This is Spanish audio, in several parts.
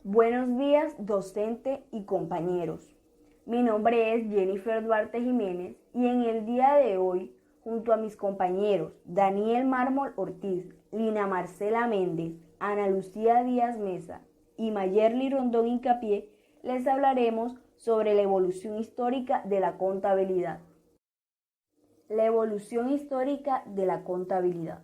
Buenos días, docente y compañeros. Mi nombre es Jennifer Duarte Jiménez y en el día de hoy, junto a mis compañeros Daniel Mármol Ortiz, Lina Marcela Méndez, Ana Lucía Díaz Mesa y Mayerly Rondón Hincapié, les hablaremos sobre la evolución histórica de la contabilidad. La evolución histórica de la contabilidad.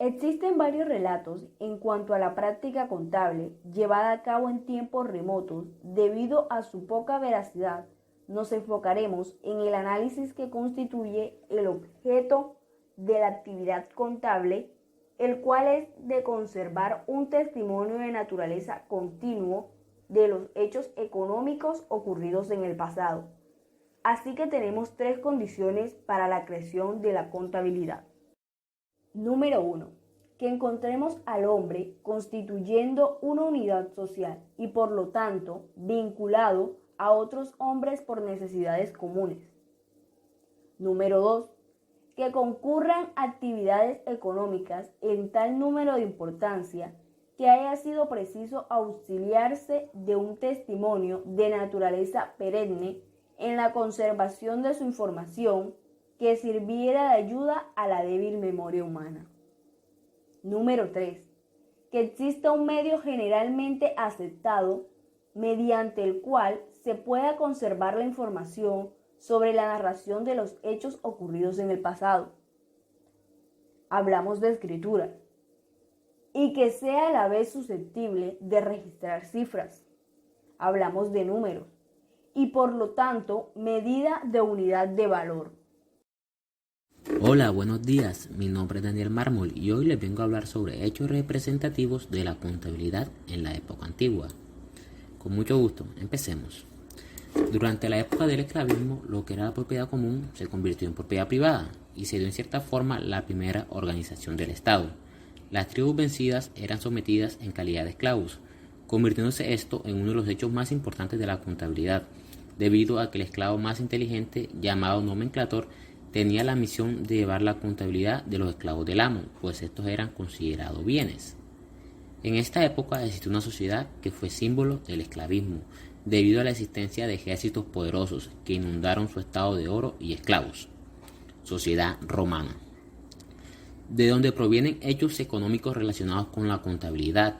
Existen varios relatos en cuanto a la práctica contable llevada a cabo en tiempos remotos. Debido a su poca veracidad, nos enfocaremos en el análisis que constituye el objeto de la actividad contable, el cual es de conservar un testimonio de naturaleza continuo de los hechos económicos ocurridos en el pasado. Así que tenemos tres condiciones para la creación de la contabilidad. Número 1. Que encontremos al hombre constituyendo una unidad social y por lo tanto vinculado a otros hombres por necesidades comunes. Número 2. Que concurran actividades económicas en tal número de importancia que haya sido preciso auxiliarse de un testimonio de naturaleza perenne en la conservación de su información que sirviera de ayuda a la débil memoria humana. Número 3. Que exista un medio generalmente aceptado mediante el cual se pueda conservar la información sobre la narración de los hechos ocurridos en el pasado. Hablamos de escritura. Y que sea a la vez susceptible de registrar cifras. Hablamos de números. Y por lo tanto, medida de unidad de valor. Hola, buenos días. Mi nombre es Daniel Mármol y hoy les vengo a hablar sobre hechos representativos de la contabilidad en la época antigua. Con mucho gusto, empecemos. Durante la época del esclavismo, lo que era la propiedad común se convirtió en propiedad privada y se dio en cierta forma la primera organización del Estado. Las tribus vencidas eran sometidas en calidad de esclavos, convirtiéndose esto en uno de los hechos más importantes de la contabilidad, debido a que el esclavo más inteligente, llamado nomenclator, tenía la misión de llevar la contabilidad de los esclavos del amo, pues estos eran considerados bienes. En esta época existió una sociedad que fue símbolo del esclavismo, debido a la existencia de ejércitos poderosos que inundaron su estado de oro y esclavos. Sociedad romana, de donde provienen hechos económicos relacionados con la contabilidad,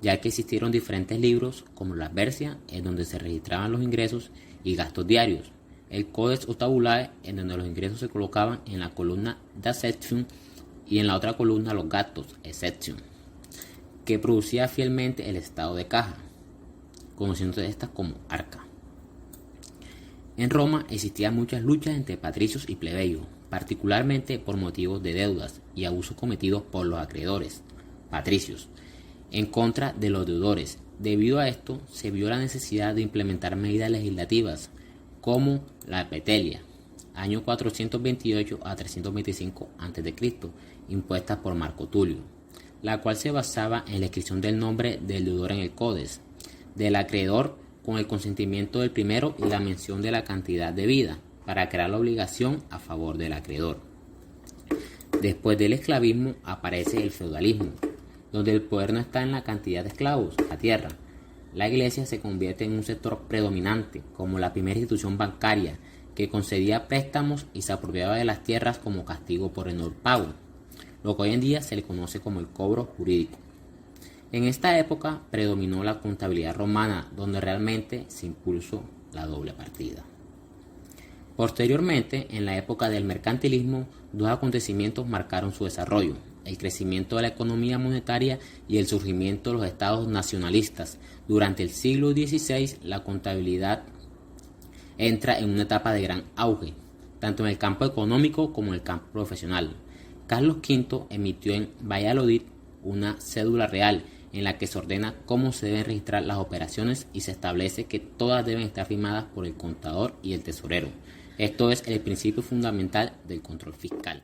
ya que existieron diferentes libros como la Bercia, en donde se registraban los ingresos y gastos diarios, el Codex o Tabulae, en donde los ingresos se colocaban en la columna Dacetium y en la otra columna los gastos, Exception, que producía fielmente el estado de caja, conociéndose estas como arca. En Roma existían muchas luchas entre patricios y plebeyos, particularmente por motivos de deudas y abusos cometidos por los acreedores, patricios, en contra de los deudores. Debido a esto, se vio la necesidad de implementar medidas legislativas, como la Petelia, año 428 a 325 a.C., impuesta por Marco Tulio, la cual se basaba en la inscripción del nombre del deudor en el Codex, del acreedor con el consentimiento del primero y la mención de la cantidad debida, para crear la obligación a favor del acreedor. Después del esclavismo aparece el feudalismo, donde el poder no está en la cantidad de esclavos, la tierra. La iglesia se convierte en un sector predominante, como la primera institución bancaria, que concedía préstamos y se apropiaba de las tierras como castigo por el no pago, lo que hoy en día se le conoce como el cobro jurídico. En esta época predominó la contabilidad romana, donde realmente se impulsó la doble partida. Posteriormente, en la época del mercantilismo, dos acontecimientos marcaron su desarrollo: el crecimiento de la economía monetaria y el surgimiento de los estados nacionalistas. Durante el siglo XVI, la contabilidad entra en una etapa de gran auge, tanto en el campo económico como en el campo profesional. Carlos V emitió en Valladolid una cédula real en la que se ordena cómo se deben registrar las operaciones y se establece que todas deben estar firmadas por el contador y el tesorero. Esto es el principio fundamental del control fiscal.